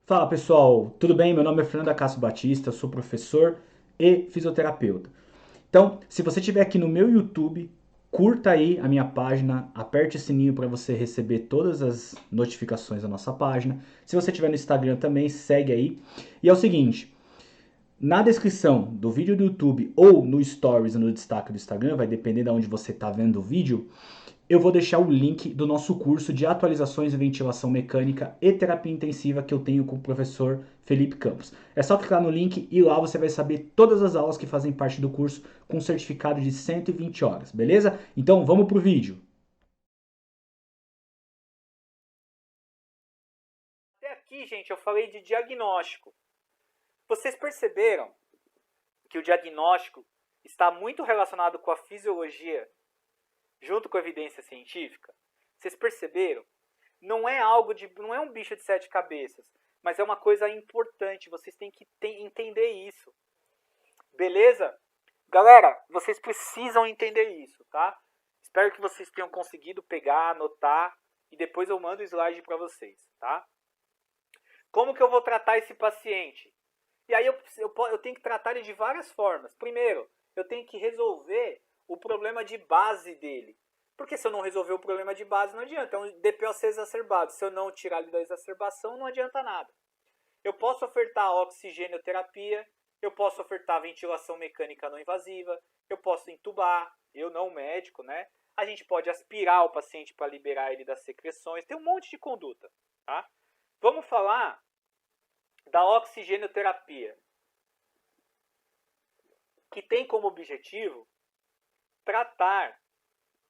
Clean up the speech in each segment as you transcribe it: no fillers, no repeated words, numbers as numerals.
Fala pessoal, tudo bem? Meu nome é Fernando Acácio Batista, eu sou professor e fisioterapeuta. Então, se você estiver aqui no meu YouTube, curta aí a minha página, aperte o sininho para você receber todas as notificações da nossa página. Se você estiver no Instagram também, segue aí. E é o seguinte, na descrição do vídeo do YouTube ou no Stories, no destaque do Instagram, vai depender de onde você está vendo o vídeo, eu vou deixar o link do nosso curso de atualizações em ventilação mecânica e terapia intensiva que eu tenho com o professor Felipe Campos. É só clicar no link e lá você vai saber todas as aulas que fazem parte do curso com certificado de 120 horas, beleza? Então vamos pro vídeo. Até aqui, gente, eu falei de diagnóstico. Vocês perceberam que o diagnóstico está muito relacionado com a fisiologia, junto com a evidência científica? Vocês perceberam? Não é um bicho de sete cabeças, mas é uma coisa importante. Vocês têm que entender isso. Beleza? Galera, vocês precisam entender isso, tá? Espero que vocês tenham conseguido pegar, anotar e depois eu mando o slide para vocês, tá? Como que eu vou tratar esse paciente? E aí eu tenho que tratar ele de várias formas. Primeiro, eu tenho que resolver o problema de base dele. Porque se eu não resolver o problema de base, não adianta. É um DPOC exacerbado. Se eu não tirar ele da exacerbação, não adianta nada. Eu posso ofertar oxigênio-terapia, eu posso ofertar ventilação mecânica não invasiva, eu posso entubar, eu não médico, né? A gente pode aspirar o paciente para liberar ele das secreções. Tem um monte de conduta, tá? Vamos falar da oxigênio-terapia, que tem como objetivo tratar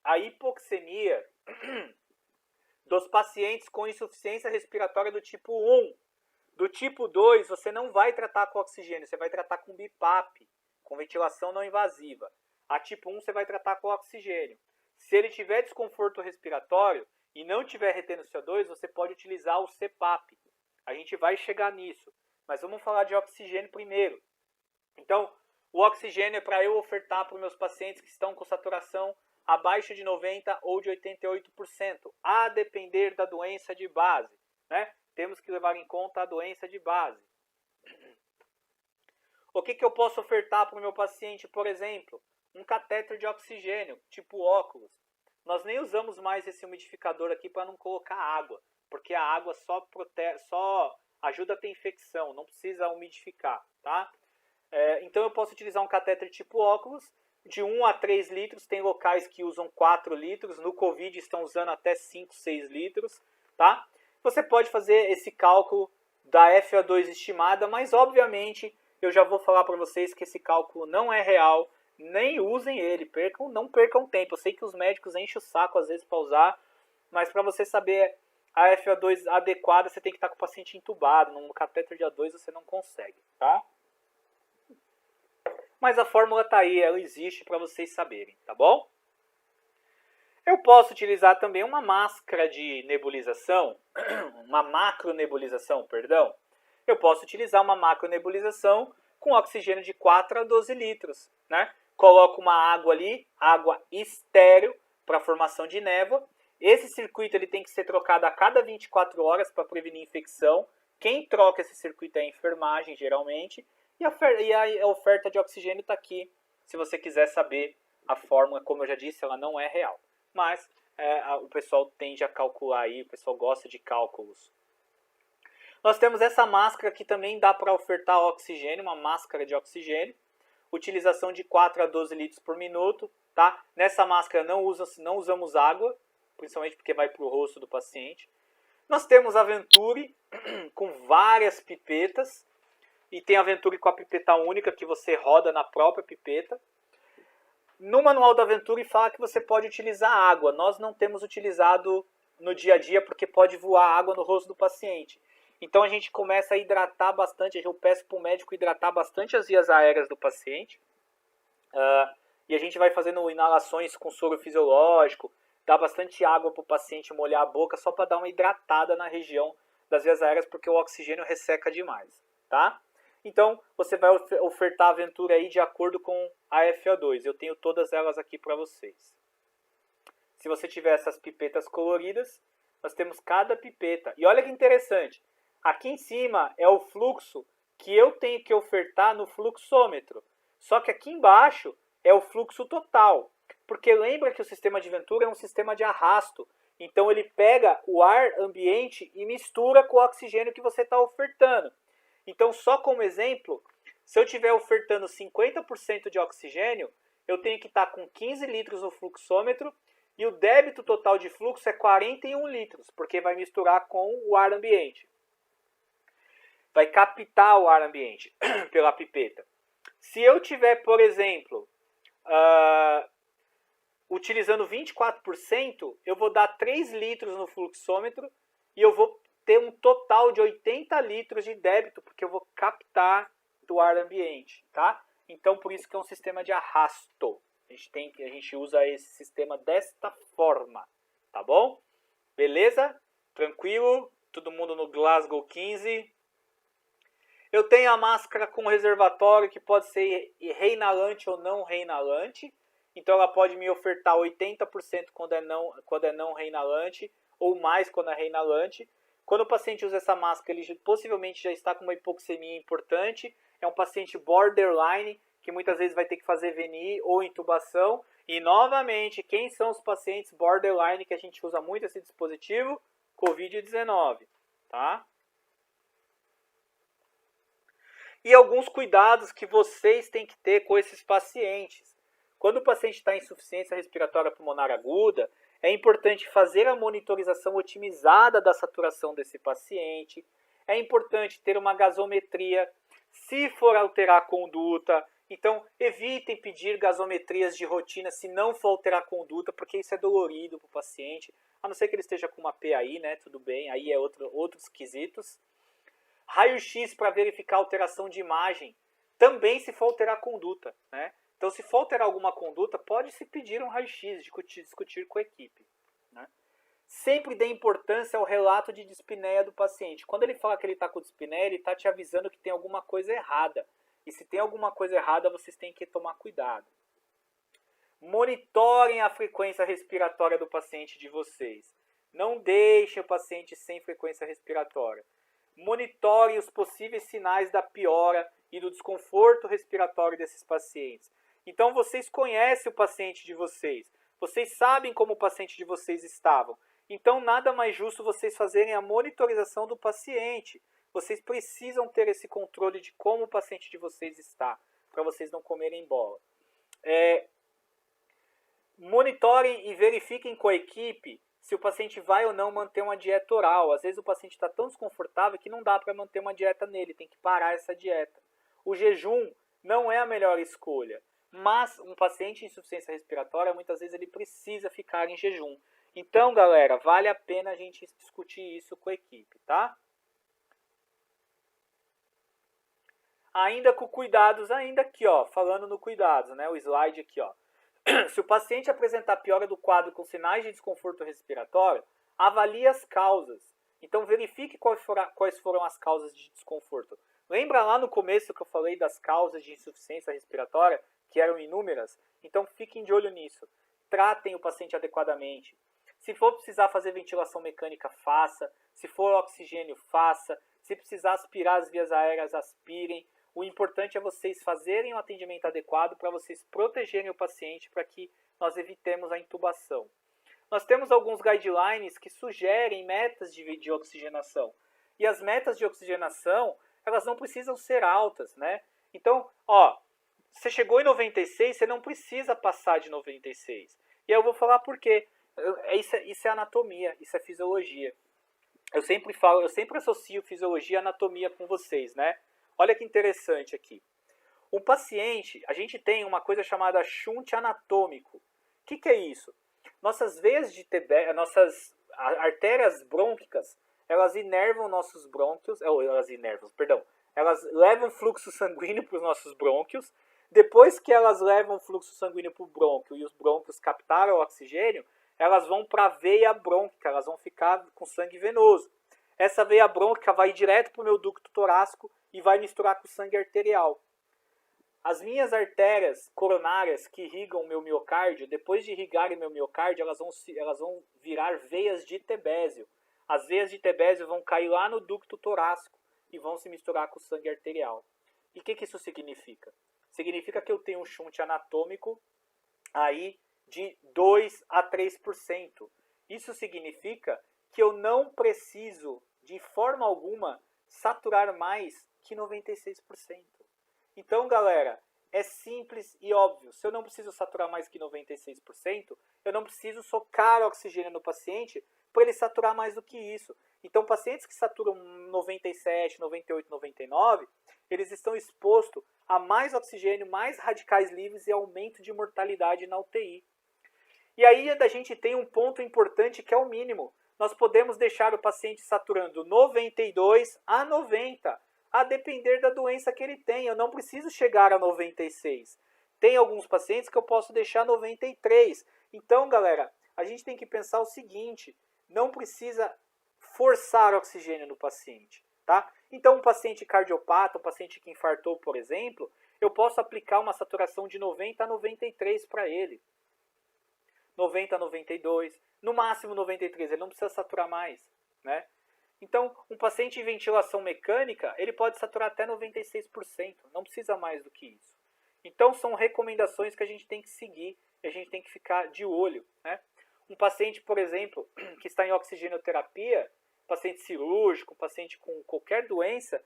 a hipoxemia dos pacientes com insuficiência respiratória do tipo 1. Do tipo 2, você não vai tratar com oxigênio, você vai tratar com BIPAP, com ventilação não invasiva. A tipo 1 você vai tratar com oxigênio. Se ele tiver desconforto respiratório e não tiver retendo CO2, você pode utilizar o CPAP. A gente vai chegar nisso, mas vamos falar de oxigênio primeiro. Então, o oxigênio é para eu ofertar para os meus pacientes que estão com saturação abaixo de 90% ou de 88%, a depender da doença de base, né? Temos que levar em conta a doença de base. O que eu posso ofertar para o meu paciente, por exemplo? Um catéter de oxigênio, tipo óculos. Nós nem usamos mais esse umidificador aqui para não colocar água, porque a água só ajuda a ter infecção, não precisa umidificar, tá? Então eu posso utilizar um catéter tipo óculos, de 1 a 3 litros, tem locais que usam 4 litros, no Covid estão usando até 5, 6 litros, tá? Você pode fazer esse cálculo da FO2 estimada, mas obviamente eu já vou falar para vocês que esse cálculo não é real, nem usem ele, não percam tempo. Eu sei que os médicos enchem o saco às vezes para usar, mas para você saber a FO2 adequada, você tem que estar com o paciente entubado, num catéter de A2 você não consegue, tá? Mas a fórmula está aí, ela existe para vocês saberem, tá bom? Eu posso utilizar também uma máscara de nebulização, uma macronebulização, perdão. Eu posso utilizar uma macronebulização com oxigênio de 4 a 12 litros, né? Coloco uma água ali, água estéril para a formação de névoa. Esse circuito ele tem que ser trocado a cada 24 horas para prevenir infecção. Quem troca esse circuito é a enfermagem, geralmente. E a oferta de oxigênio está aqui, se você quiser saber a fórmula, como eu já disse, ela não é real. Mas o pessoal tende a calcular aí, o pessoal gosta de cálculos. Nós temos essa máscara que também dá para ofertar oxigênio, uma máscara de oxigênio. Utilização de 4 a 12 litros por minuto. Tá? Nessa máscara não usamos água, principalmente porque vai para o rosto do paciente. Nós temos a Venturi com várias pipetas. E tem a Venturi com a pipeta única que você roda na própria pipeta. No manual da Venturi fala que você pode utilizar água. Nós não temos utilizado no dia a dia porque pode voar água no rosto do paciente. Então a gente começa a hidratar bastante. Eu peço para o médico hidratar bastante as vias aéreas do paciente. E a gente vai fazendo inalações com soro fisiológico. Dá bastante água para o paciente molhar a boca só para dar uma hidratada na região das vias aéreas porque o oxigênio resseca demais. Tá? Então, você vai ofertar a aventura aí de acordo com a FO2. Eu tenho todas elas aqui para vocês. Se você tiver essas pipetas coloridas, nós temos cada pipeta. E olha que interessante. Aqui em cima é o fluxo que eu tenho que ofertar no fluxômetro. Só que aqui embaixo é o fluxo total. Porque lembra que o sistema de Venturi é um sistema de arrasto. Então ele pega o ar ambiente e mistura com o oxigênio que você está ofertando. Então, só como exemplo, se eu estiver ofertando 50% de oxigênio, eu tenho que estar com 15 litros no fluxômetro e o débito total de fluxo é 41 litros, porque vai misturar com o ar ambiente. Vai captar o ar ambiente pela pipeta. Se eu tiver, por exemplo, utilizando 24%, eu vou dar 3 litros no fluxômetro e eu vou ter um total de 80 litros de débito, porque eu vou captar do ar ambiente, tá? Então, por isso que é um sistema de arrasto. A gente usa esse sistema desta forma, tá bom? Beleza? Tranquilo? Todo mundo no Glasgow 15. Eu tenho a máscara com reservatório, que pode ser reinalante ou não reinalante. Então, ela pode me ofertar 80% quando é não reinalante, ou mais quando é reinalante. Quando o paciente usa essa máscara, ele possivelmente já está com uma hipoxemia importante. É um paciente borderline, que muitas vezes vai ter que fazer VNI ou intubação. E, novamente, quem são os pacientes borderline que a gente usa muito esse dispositivo? Covid-19, tá? E alguns cuidados que vocês têm que ter com esses pacientes. Quando o paciente está em insuficiência respiratória pulmonar aguda, é importante fazer a monitorização otimizada da saturação desse paciente. É importante ter uma gasometria, se for alterar a conduta. Então, evitem pedir gasometrias de rotina se não for alterar a conduta, porque isso é dolorido para o paciente. A não ser que ele esteja com uma PAI, né? Tudo bem, aí é outros quesitos. Raio-X para verificar alteração de imagem, também se for alterar a conduta, né? Então, se for alterar alguma conduta, pode-se pedir um raio-x, discutir com a equipe, né? Sempre dê importância ao relato de dispneia do paciente. Quando ele fala que ele está com dispneia, ele está te avisando que tem alguma coisa errada. E se tem alguma coisa errada, vocês têm que tomar cuidado. Monitorem a frequência respiratória do paciente de vocês. Não deixem o paciente sem frequência respiratória. Monitorem os possíveis sinais da piora e do desconforto respiratório desses pacientes. Então, vocês conhecem o paciente de vocês. Vocês sabem como o paciente de vocês estava. Então, nada mais justo vocês fazerem a monitorização do paciente. Vocês precisam ter esse controle de como o paciente de vocês está, para vocês não comerem bola. Monitorem e verifiquem com a equipe se o paciente vai ou não manter uma dieta oral. Às vezes o paciente está tão desconfortável que não dá para manter uma dieta nele, tem que parar essa dieta. O jejum não é a melhor escolha, mas um paciente em insuficiência respiratória, muitas vezes ele precisa ficar em jejum. Então, galera, vale a pena a gente discutir isso com a equipe, tá? Ainda com cuidados, ainda aqui, ó, falando no cuidados, né? O slide aqui, ó. Se o paciente apresentar piora do quadro com sinais de desconforto respiratório, avalie as causas. Então, verifique quais foram as causas de desconforto. Lembra lá no começo que eu falei das causas de insuficiência respiratória, que eram inúmeras? Então, fiquem de olho nisso. Tratem o paciente adequadamente. Se for precisar fazer ventilação mecânica, faça. Se for oxigênio, faça. Se precisar aspirar as vias aéreas, aspirem. O importante é vocês fazerem o atendimento adequado para vocês protegerem o paciente para que nós evitemos a intubação. Nós temos alguns guidelines que sugerem metas de oxigenação. E as metas de oxigenação, elas não precisam ser altas, né? Então, ó, você chegou em 96, você não precisa passar de 96. E eu vou falar por quê. Isso é anatomia, isso é fisiologia. Eu sempre associo fisiologia e anatomia com vocês, né? Olha que interessante aqui. O paciente, a gente tem uma coisa chamada shunt anatômico. O que é isso? Nossas veias de TB, nossas artérias brônquicas, elas inervam nossos brônquios, elas levam fluxo sanguíneo para os nossos brônquios. Depois que elas levam fluxo sanguíneo para o brônquio e os brônquios captaram o oxigênio, elas vão para a veia brônquica, elas vão ficar com sangue venoso. Essa veia brônquica vai direto para o meu ducto torácico e vai misturar com o sangue arterial. As minhas artérias coronárias que irrigam o meu miocárdio, depois de irrigarem meu miocárdio, elas vão virar veias de Tebésio. As veias de Tebésio vão cair lá no ducto torácico e vão se misturar com o sangue arterial. E o que isso significa? Significa que eu tenho um shunt anatômico aí de 2 a 3%. Isso significa que eu não preciso, de forma alguma, saturar mais que 96%. Então, galera, é simples e óbvio. Se eu não preciso saturar mais que 96%, eu não preciso socar oxigênio no paciente para ele saturar mais do que isso. Então, pacientes que saturam 97, 98, 99, eles estão expostos a mais oxigênio, mais radicais livres e aumento de mortalidade na UTI. E aí a gente tem um ponto importante que é o mínimo. Nós podemos deixar o paciente saturando 92 a 90, a depender da doença que ele tem. Eu não preciso chegar a 96. Tem alguns pacientes que eu posso deixar 93. Então, galera, a gente tem que pensar o seguinte, não precisa forçar oxigênio no paciente, tá? Então, um paciente cardiopata, um paciente que infartou, por exemplo, eu posso aplicar uma saturação de 90 a 93 para ele. 90 a 92, no máximo 93, ele não precisa saturar mais, né? Então, um paciente em ventilação mecânica, ele pode saturar até 96%, não precisa mais do que isso. Então, são recomendações que a gente tem que seguir, e a gente tem que ficar de olho, né? Um paciente, por exemplo, que está em oxigenoterapia, paciente cirúrgico, paciente com qualquer doença,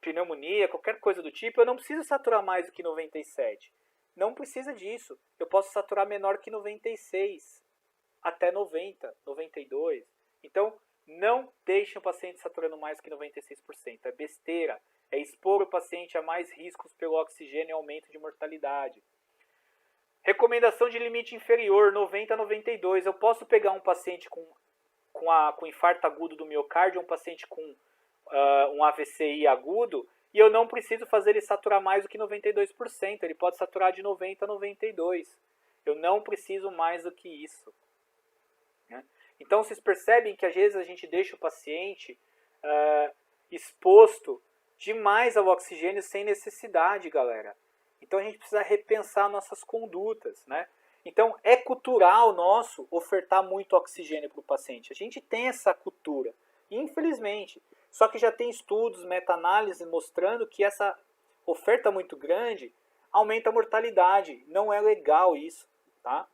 pneumonia, qualquer coisa do tipo, eu não preciso saturar mais do que 97. Não precisa disso. Eu posso saturar menor que 96, até 90, 92. Então, não deixem o paciente saturando mais que 96%. É besteira. É expor o paciente a mais riscos pelo oxigênio e aumento de mortalidade. Recomendação de limite inferior, 90 a 92. Eu posso pegar um paciente com infarto agudo do miocárdio, um paciente com um AVCI agudo, e eu não preciso fazer ele saturar mais do que 92%. Ele pode saturar de 90 a 92%. Eu não preciso mais do que isso, né? Então, vocês percebem que às vezes a gente deixa o paciente exposto demais ao oxigênio sem necessidade, galera. Então, a gente precisa repensar nossas condutas, né? Então, é cultural nosso ofertar muito oxigênio para o paciente. A gente tem essa cultura, infelizmente. Só que já tem estudos, meta-análise mostrando que essa oferta muito grande aumenta a mortalidade. Não é legal isso, tá?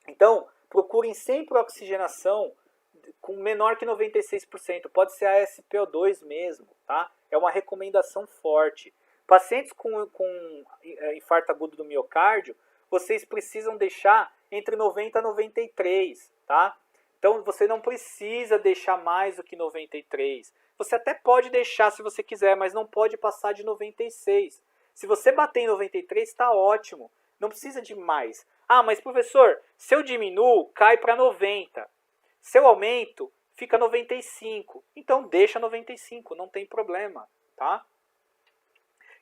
Então, procurem sempre oxigenação com menor que 96%. Pode ser a SpO2 mesmo, tá? É uma recomendação forte. Pacientes com infarto agudo do miocárdio, vocês precisam deixar entre 90 a 93, tá? Então, você não precisa deixar mais do que 93. Você até pode deixar se você quiser, mas não pode passar de 96. Se você bater em 93, está ótimo. Não precisa de mais. Ah, mas professor, se eu diminuo, cai para 90. Se eu aumento, fica 95. Então, deixa 95, não tem problema, tá?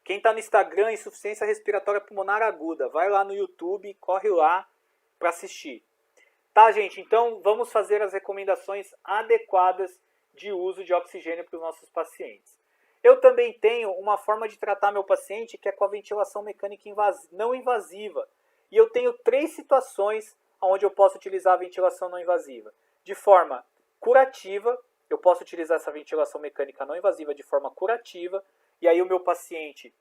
Quem está no Instagram, insuficiência respiratória pulmonar aguda, vai lá no YouTube, corre lá para assistir. Tá, gente? Então, vamos fazer as recomendações adequadas de uso de oxigênio para os nossos pacientes. Eu também tenho uma forma de tratar meu paciente que é com a ventilação mecânica não invasiva. E eu tenho 3 situações onde eu posso utilizar a ventilação não invasiva. De forma curativa, eu posso utilizar essa ventilação mecânica não invasiva de forma curativa. E aí o meu paciente,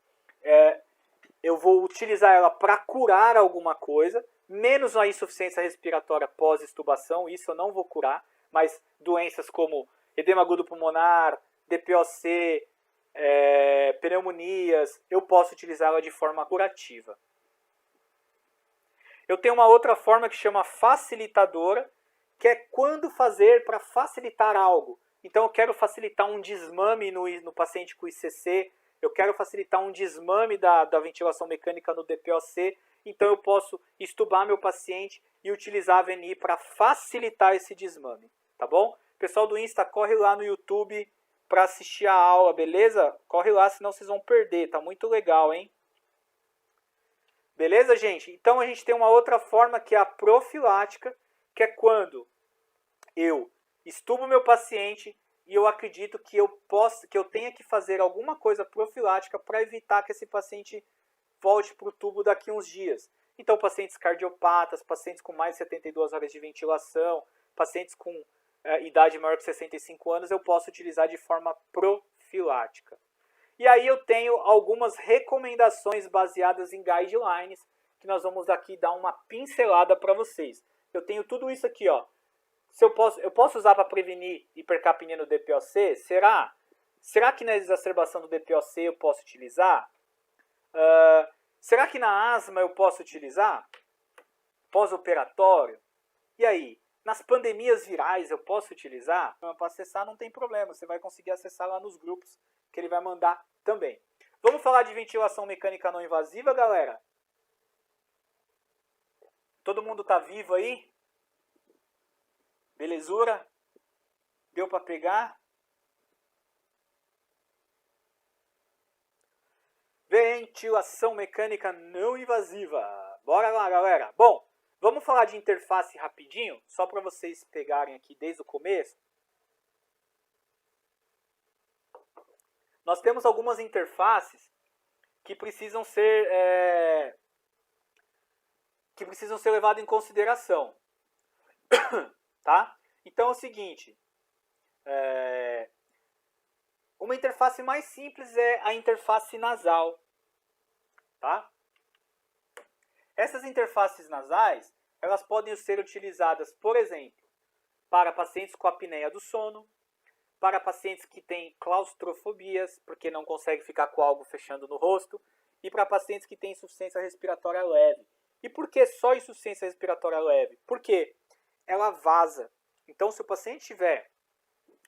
eu vou utilizar ela para curar alguma coisa, menos a insuficiência respiratória pós-extubação, isso eu não vou curar, mas doenças como edema agudo pulmonar, DPOC, pneumonias, eu posso utilizá-la de forma curativa. Eu tenho uma outra forma que chama facilitadora, que é quando fazer para facilitar algo. Então eu quero facilitar um desmame no paciente com ICC, eu quero facilitar um desmame da ventilação mecânica no DPOC, então eu posso extubar meu paciente e utilizar a VNI para facilitar esse desmame, tá bom? Pessoal do Insta, corre lá no YouTube para assistir a aula, beleza? Corre lá, senão vocês vão perder, tá muito legal, hein? Beleza, gente? Então a gente tem uma outra forma que é a profilática, que é quando eu extubo meu paciente e eu acredito que eu tenha que fazer alguma coisa profilática para evitar que esse paciente volte para o tubo daqui a uns dias. Então, pacientes cardiopatas, pacientes com mais de 72 horas de ventilação, pacientes com idade maior que 65 anos, eu posso utilizar de forma profilática. E aí eu tenho algumas recomendações baseadas em guidelines, que nós vamos aqui dar uma pincelada para vocês. Eu tenho tudo isso aqui, ó. Se eu posso usar para prevenir hipercapnia no DPOC? Será? Será que na exacerbação do DPOC eu posso utilizar? Será que na asma eu posso utilizar? Pós-operatório? E aí? Nas pandemias virais eu posso utilizar? Para acessar não tem problema, você vai conseguir acessar lá nos grupos que ele vai mandar também. Vamos falar de ventilação mecânica não invasiva, galera? Todo mundo tá vivo aí? Belezura? Deu para pegar? Ventilação mecânica não invasiva. Bora lá, galera. Bom, vamos falar de interface rapidinho, só para vocês pegarem aqui desde o começo. Nós temos algumas interfaces que precisam ser levadas em consideração. Tá? Então é o seguinte, uma interface mais simples é a interface nasal. Tá? Essas interfaces nasais, elas podem ser utilizadas, por exemplo, para pacientes com apneia do sono, para pacientes que têm claustrofobias, porque não conseguem ficar com algo fechando no rosto, e para pacientes que têm insuficiência respiratória leve. E por que só insuficiência respiratória leve? Porque ela vaza. Então, se o paciente tiver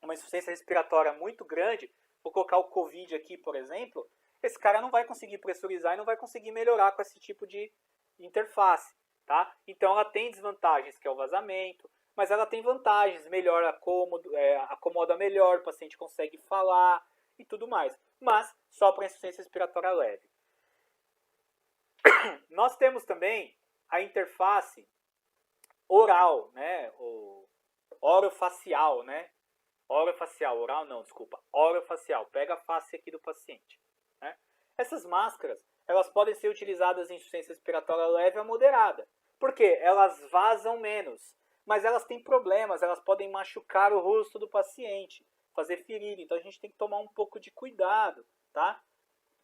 uma insuficiência respiratória muito grande, vou colocar o COVID aqui, por exemplo, esse cara não vai conseguir pressurizar e não vai conseguir melhorar com esse tipo de interface. Tá? Então, ela tem desvantagens, que é o vazamento, mas ela tem vantagens, melhora acomoda melhor, o paciente consegue falar e tudo mais. Mas só para insuficiência respiratória leve. Nós temos também a interface oral, né? O orofacial, né? Orofacial, oral não, desculpa. Orofacial, pega a face aqui do paciente. Né? Essas máscaras, elas podem ser utilizadas em insuficiência respiratória leve a moderada. Por quê? Elas vazam menos. Mas elas têm problemas, elas podem machucar o rosto do paciente, fazer ferida. Então a gente tem que tomar um pouco de cuidado, tá?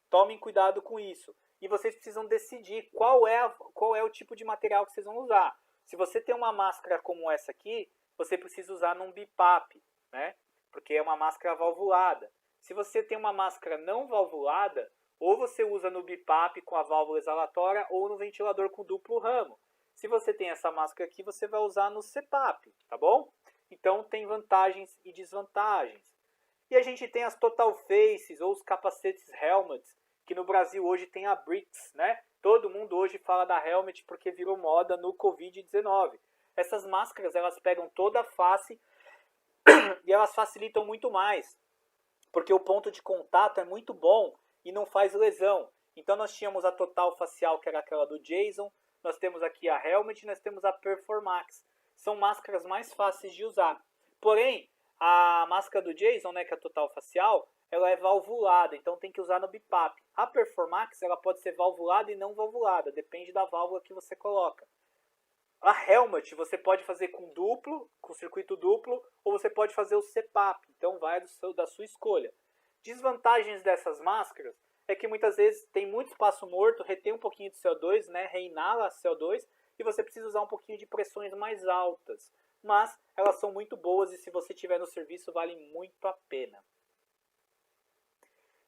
Tomem cuidado com isso. E vocês precisam decidir qual é o tipo de material que vocês vão usar. Se você tem uma máscara como essa aqui, você precisa usar num BiPAP, né? Porque é uma máscara valvulada. Se você tem uma máscara não valvulada, ou você usa no BiPAP com a válvula exalatória ou no ventilador com duplo ramo. Se você tem essa máscara aqui, você vai usar no CPAP, tá bom? Então tem vantagens e desvantagens. E a gente tem as Total Faces ou os capacetes Helmets, que no Brasil hoje tem a BRICS, né? Todo mundo hoje fala da Helmet porque virou moda no Covid-19. Essas máscaras, elas pegam toda a face e elas facilitam muito mais, porque o ponto de contato é muito bom e não faz lesão. Então nós tínhamos a Total Facial, que era aquela do Jason, nós temos aqui a Helmet e nós temos a Performax. São máscaras mais fáceis de usar. Porém, a máscara do Jason, né, que é a Total Facial, ela é valvulada, então tem que usar no BiPAP. A Performax, ela pode ser valvulada e não valvulada, depende da válvula que você coloca. A Helmet você pode fazer com circuito duplo, ou você pode fazer o CPAP, então vai da sua escolha. Desvantagens dessas máscaras é que muitas vezes tem muito espaço morto, retém um pouquinho de CO2, né, reinala CO2, e você precisa usar um pouquinho de pressões mais altas. Mas elas são muito boas e se você tiver no serviço vale muito a pena.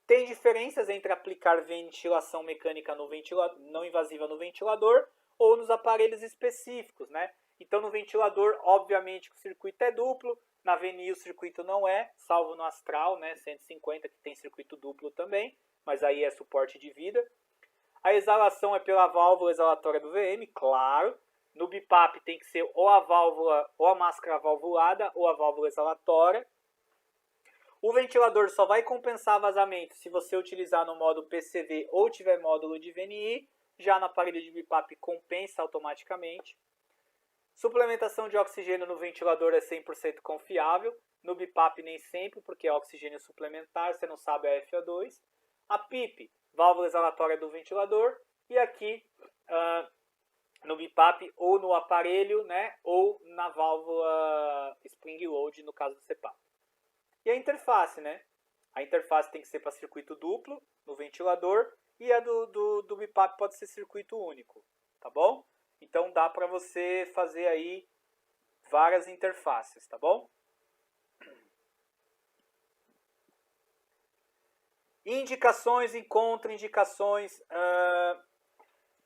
Tem diferenças entre aplicar ventilação mecânica não invasiva no ventilador ou nos aparelhos específicos, né? Então no ventilador, obviamente, o circuito é duplo, na VNI o circuito não é, salvo no Astral, né, 150, que tem circuito duplo também, mas aí é suporte de vida. A exalação é pela válvula exalatória do VM, claro. No BiPAP tem que ser ou a válvula, ou a máscara valvulada, ou a válvula exalatória. O ventilador só vai compensar vazamento se você utilizar no modo PCV ou tiver módulo de VNI. Já no aparelho de BiPAP compensa automaticamente. Suplementação de oxigênio no ventilador é 100% confiável. No BiPAP nem sempre, porque é oxigênio suplementar, você não sabe a FO2. A PIP, válvula exalatória do ventilador. E aqui no BiPAP ou no aparelho, né, ou na válvula spring load no caso do CPAP. E a interface, né? A interface tem que ser para circuito duplo no ventilador e a do BiPAP pode ser circuito único, tá bom? Então dá para você fazer aí várias interfaces, tá bom? Indicações e contraindicações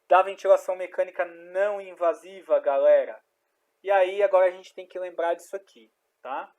da ventilação mecânica não invasiva, galera. E aí agora a gente tem que lembrar disso aqui, tá?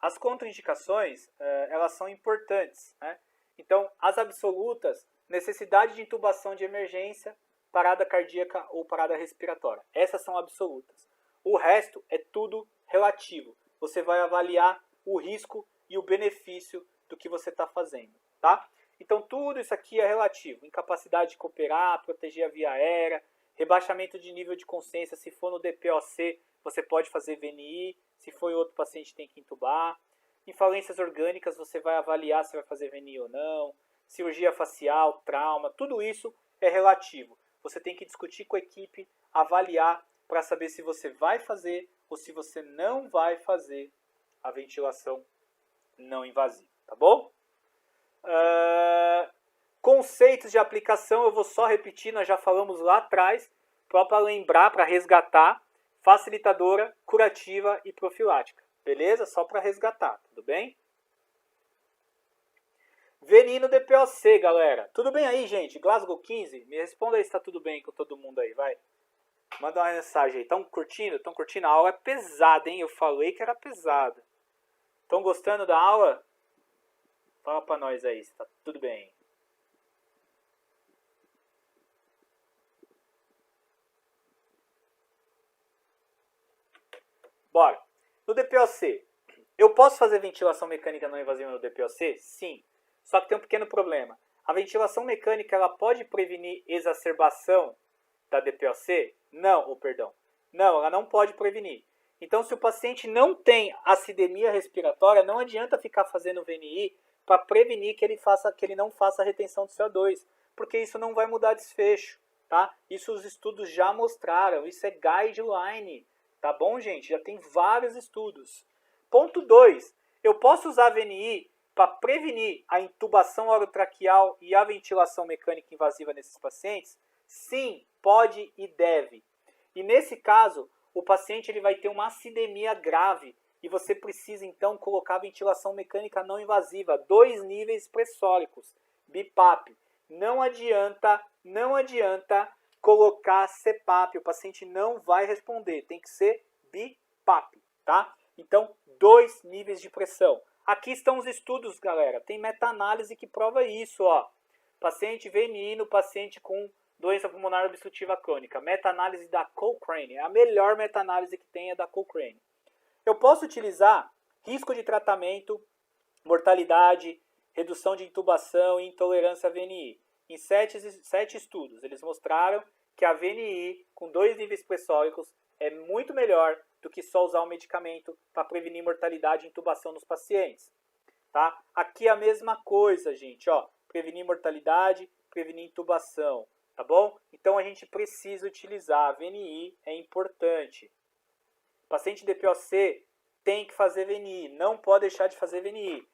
As contraindicações, elas são importantes, né? Então, as absolutas, necessidade de intubação de emergência, parada cardíaca ou parada respiratória. Essas são absolutas. O resto é tudo relativo. Você vai avaliar o risco e o benefício do que você está fazendo, tá? Então, tudo isso aqui é relativo. Incapacidade de cooperar, proteger a via aérea, rebaixamento de nível de consciência. Se for no DPOC, você pode fazer VNI. Se for em outro paciente, tem que intubar. Infalências orgânicas, você vai avaliar se vai fazer VNI ou não. Cirurgia facial, trauma, tudo isso é relativo. Você tem que discutir com a equipe, avaliar para saber se você vai fazer ou se você não vai fazer a ventilação não invasiva, tá bom? Conceitos de aplicação, eu vou só repetir, nós já falamos lá atrás, para lembrar, para resgatar, facilitadora, curativa e profilática, beleza? Só para resgatar, tudo bem? VNI no DPOC, galera. Tudo bem aí, gente? Glasgow 15? Me responda aí se tá tudo bem com todo mundo aí, vai. Manda uma mensagem aí. Estão curtindo? Estão curtindo? A aula é pesada, hein? Eu falei que era pesada. Estão gostando da aula? Fala pra nós aí se tá tudo bem. Bora. No DPOC, eu posso fazer ventilação mecânica não invasiva no DPOC? Sim. Só que tem um pequeno problema. A ventilação mecânica ela pode prevenir exacerbação da DPOC? Não, perdão. Não, ela não pode prevenir. Então, se o paciente não tem acidemia respiratória, não adianta ficar fazendo VNI para prevenir que ele não faça retenção de CO2, porque isso não vai mudar desfecho, tá? Isso os estudos já mostraram, isso é guideline, tá bom, gente? Já tem vários estudos. Ponto 2. Eu posso usar VNI para prevenir a intubação orotraqueal e a ventilação mecânica invasiva nesses pacientes? Sim, pode e deve. E nesse caso, o paciente ele vai ter uma acidemia grave e você precisa então colocar ventilação mecânica não invasiva, 2 níveis pressóricos, BiPAP. Não adianta colocar CPAP, o paciente não vai responder, tem que ser BiPAP, tá? Então, 2 níveis de pressão. Aqui estão os estudos, galera. Tem meta-análise que prova isso, ó. Paciente VNI no paciente com doença pulmonar obstrutiva crônica. Meta-análise da Cochrane. A melhor meta-análise que tem é da Cochrane. Eu posso utilizar risco de tratamento, mortalidade, redução de intubação e intolerância a VNI. Em 7 estudos, eles mostraram que a VNI com 2 níveis pressóricos é muito melhor do que só usar o medicamento para prevenir mortalidade e intubação nos pacientes. Tá? Aqui é a mesma coisa, gente. Ó, prevenir mortalidade, prevenir intubação. Tá bom? Então a gente precisa utilizar. A VNI é importante. Paciente DPOC tem que fazer VNI. Não pode deixar de fazer VNI.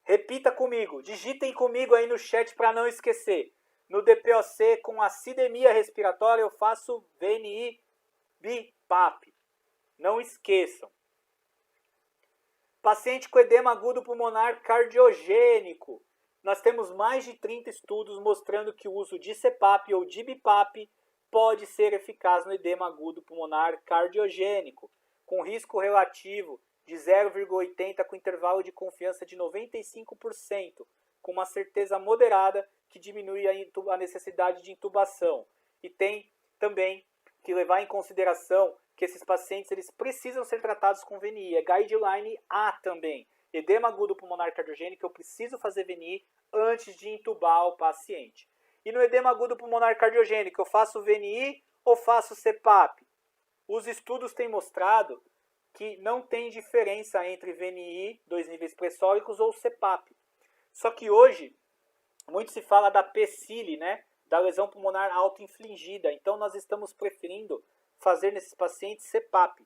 Repita comigo. Digitem comigo aí no chat para não esquecer. No DPOC com acidemia respiratória eu faço VNI BiPAP. Não esqueçam. Paciente com edema agudo pulmonar cardiogênico. Nós temos mais de 30 estudos mostrando que o uso de CPAP ou de BiPAP pode ser eficaz no edema agudo pulmonar cardiogênico, com risco relativo de 0,80 com intervalo de confiança de 95%, com uma certeza moderada que diminui a necessidade de intubação. E tem também que levar em consideração que esses pacientes eles precisam ser tratados com VNI. É guideline A também. Edema agudo pulmonar cardiogênico, eu preciso fazer VNI antes de intubar o paciente. E no edema agudo pulmonar cardiogênico, eu faço VNI ou faço CPAP? Os estudos têm mostrado que não tem diferença entre VNI, 2 níveis pressóricos, ou CPAP. Só que hoje, muito se fala da PCILI, né? da lesão pulmonar auto-infligida. Então, nós estamos preferindo fazer nesses pacientes CPAP.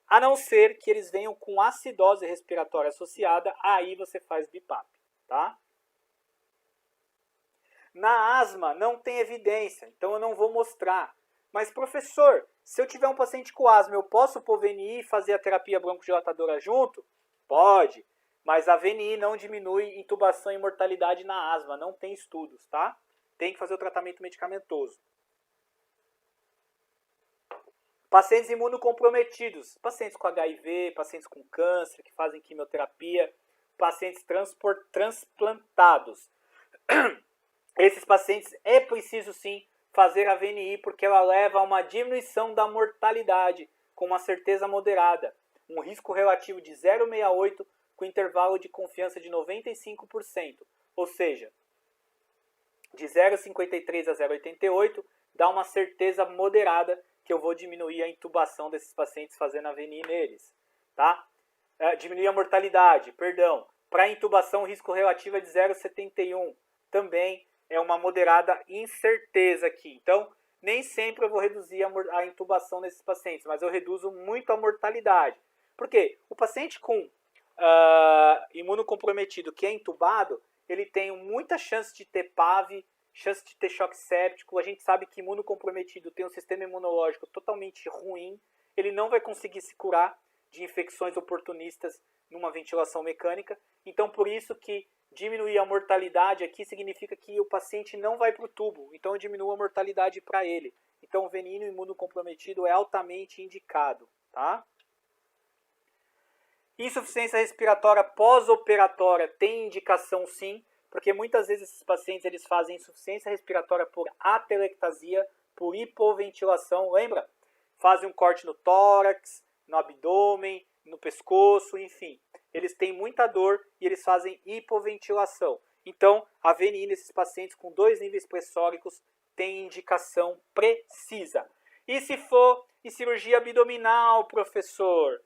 A não ser que eles venham com acidose respiratória associada, aí você faz BiPAP, tá? Na asma, não tem evidência, então eu não vou mostrar. Mas, professor, se eu tiver um paciente com asma, eu posso pôr VNI e fazer a terapia broncodilatadora junto? Pode, mas a VNI não diminui intubação e mortalidade na asma, não tem estudos, tá? Tem que fazer o tratamento medicamentoso. Pacientes imunocomprometidos, pacientes com HIV, pacientes com câncer, que fazem quimioterapia, pacientes transplantados. Esses pacientes é preciso sim fazer a VNI, porque ela leva a uma diminuição da mortalidade com uma certeza moderada. Um risco relativo de 0,68 com intervalo de confiança de 95%. Ou seja, de 0,53 a 0,88 dá uma certeza moderada que eu vou diminuir a intubação desses pacientes fazendo a VNI neles. Tá? Diminuir a mortalidade, perdão. Para intubação, o risco relativo é de 0,71. Também é uma moderada incerteza aqui. Então, nem sempre eu vou reduzir a intubação nesses pacientes, mas eu reduzo muito a mortalidade. Por quê? O paciente com imunocomprometido que é intubado, ele tem muita chance de ter PAV, chance de ter choque séptico. A gente sabe que imunocomprometido tem um sistema imunológico totalmente ruim. Ele não vai conseguir se curar de infecções oportunistas numa ventilação mecânica. Então, por isso que diminuir a mortalidade aqui significa que o paciente não vai para o tubo. Então, eu diminuo a mortalidade para ele. Então, o VNI no imunocomprometido é altamente indicado, tá? Insuficiência respiratória pós-operatória tem indicação sim, porque muitas vezes esses pacientes eles fazem insuficiência respiratória por atelectasia, por hipoventilação, lembra? Fazem um corte no tórax, no abdômen, no pescoço, enfim. Eles têm muita dor e eles fazem hipoventilação. Então, a VNI nesses pacientes com 2 níveis pressóricos tem indicação precisa. E se for em cirurgia abdominal, professor?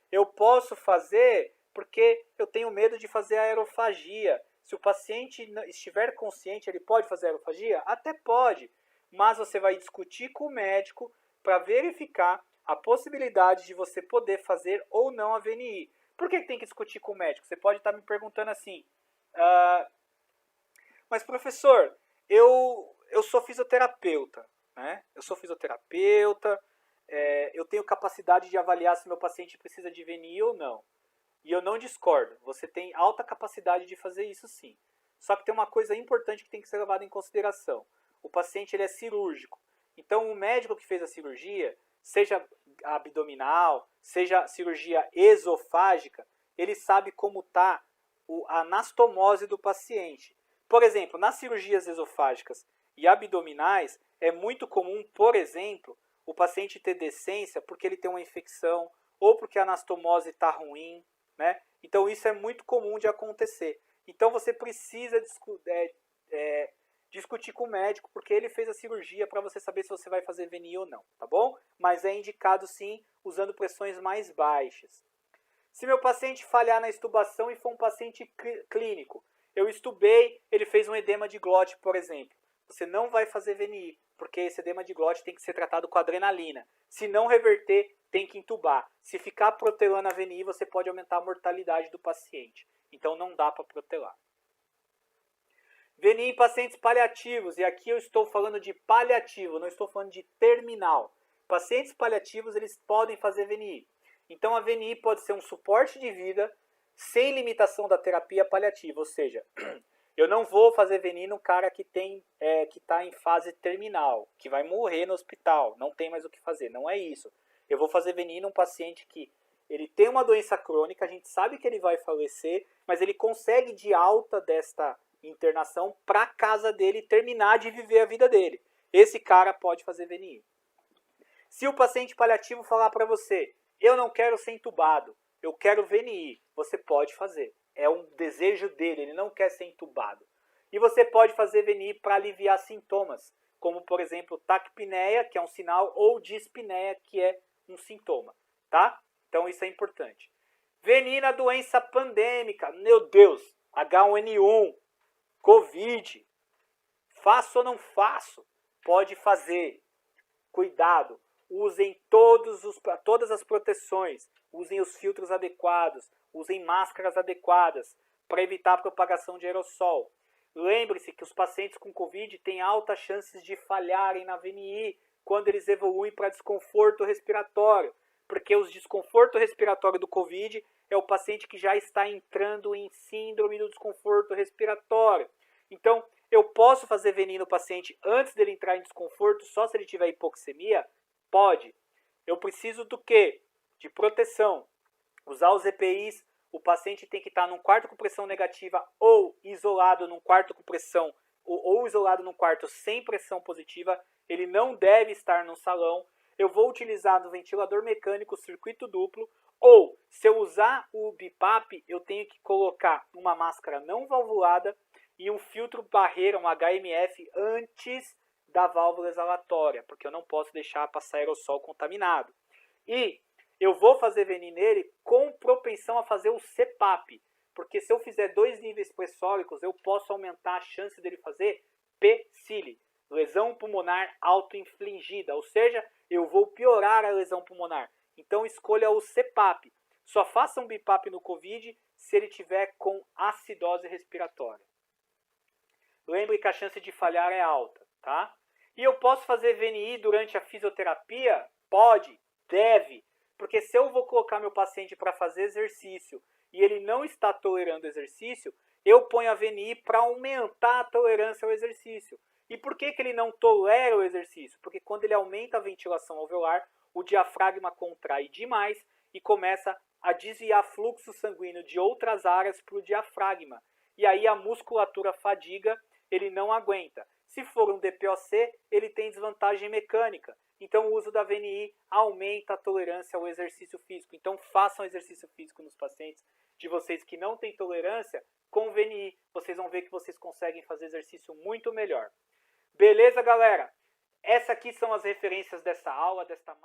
Eu posso fazer porque eu tenho medo de fazer aerofagia. Se o paciente estiver consciente, ele pode fazer aerofagia? Até pode, mas você vai discutir com o médico para verificar a possibilidade de você poder fazer ou não a VNI. Por que tem que discutir com o médico? Você pode estar me perguntando assim, mas professor, eu sou fisioterapeuta, né? Eu sou fisioterapeuta, eu tenho capacidade de avaliar se meu paciente precisa de VNI ou não. E eu não discordo, você tem alta capacidade de fazer isso sim. Só que tem uma coisa importante que tem que ser levada em consideração. O paciente ele é cirúrgico. Então o médico que fez a cirurgia, seja abdominal, seja cirurgia esofágica, ele sabe como está a anastomose do paciente. Por exemplo, nas cirurgias esofágicas e abdominais, é muito comum, por exemplo, o paciente ter decência porque ele tem uma infecção ou porque a anastomose está ruim, né? Então isso é muito comum de acontecer. Então você precisa discutir com o médico porque ele fez a cirurgia para você saber se você vai fazer VNI ou não, tá bom? Mas é indicado sim usando pressões mais baixas. Se meu paciente falhar na extubação e for um paciente clínico, eu estubei, ele fez um edema de glote, por exemplo. Você não vai fazer VNI, porque esse edema de glote tem que ser tratado com adrenalina. Se não reverter, tem que intubar. Se ficar protelando a VNI, você pode aumentar a mortalidade do paciente. Então não dá para protelar. VNI em pacientes paliativos, e aqui eu estou falando de paliativo, não estou falando de terminal. Pacientes paliativos, eles podem fazer VNI. Então a VNI pode ser um suporte de vida sem limitação da terapia paliativa, ou seja, eu não vou fazer VNI no cara que está em fase terminal, que vai morrer no hospital, não tem mais o que fazer, não é isso. Eu vou fazer VNI num paciente que ele tem uma doença crônica, a gente sabe que ele vai falecer, mas ele consegue de alta desta internação para casa dele terminar de viver a vida dele. Esse cara pode fazer VNI. Se o paciente paliativo falar para você, eu não quero ser entubado, eu quero VNI, você pode fazer. É um desejo dele, ele não quer ser entubado. E você pode fazer VNI para aliviar sintomas, como por exemplo taquipneia, que é um sinal, ou dispneia, que é um sintoma, tá? Então isso é importante. VNI na doença pandêmica, meu Deus, H1N1, Covid. Faço ou não faço? Pode fazer. Cuidado. Usem todas as proteções. Usem os filtros adequados. Usem máscaras adequadas para evitar a propagação de aerossol. Lembre-se que os pacientes com Covid têm altas chances de falharem na VNI quando eles evoluem para desconforto respiratório. Porque o desconforto respiratório do Covid é o paciente que já está entrando em síndrome do desconforto respiratório. Então, eu posso fazer VNI no paciente antes dele entrar em desconforto só se ele tiver hipoxemia? Pode. Eu preciso do quê? De proteção. Usar os EPIs, o paciente tem que estar num quarto com pressão negativa ou isolado num quarto com pressão, ou isolado num quarto sem pressão positiva. Ele não deve estar num salão. Eu vou utilizar no ventilador mecânico circuito duplo, ou se eu usar o BiPAP, eu tenho que colocar uma máscara não valvulada e um filtro barreira, um HMF, antes da válvula exalatória, porque eu não posso deixar passar aerossol contaminado. E eu vou fazer VNI nele com propensão a fazer o CPAP, porque se eu fizer 2 níveis pressóricos, eu posso aumentar a chance dele fazer PCILI, lesão pulmonar autoinfligida, ou seja, eu vou piorar a lesão pulmonar. Então escolha o CPAP. Só faça um BiPAP no COVID se ele tiver com acidose respiratória. Lembre que a chance de falhar é alta, tá? E eu posso fazer VNI durante a fisioterapia? Pode, deve. Porque se eu vou colocar meu paciente para fazer exercício e ele não está tolerando o exercício, eu ponho a VNI para aumentar a tolerância ao exercício. E por que ele não tolera o exercício? Porque quando ele aumenta a ventilação alveolar, o diafragma contrai demais e começa a desviar fluxo sanguíneo de outras áreas para o diafragma. E aí a musculatura fadiga, ele não aguenta. Se for um DPOC, ele tem desvantagem mecânica. Então o uso da VNI aumenta a tolerância ao exercício físico. Então façam exercício físico nos pacientes de vocês que não têm tolerância com VNI. Vocês vão ver que vocês conseguem fazer exercício muito melhor. Beleza, galera? Essas aqui são as referências dessa aula, desta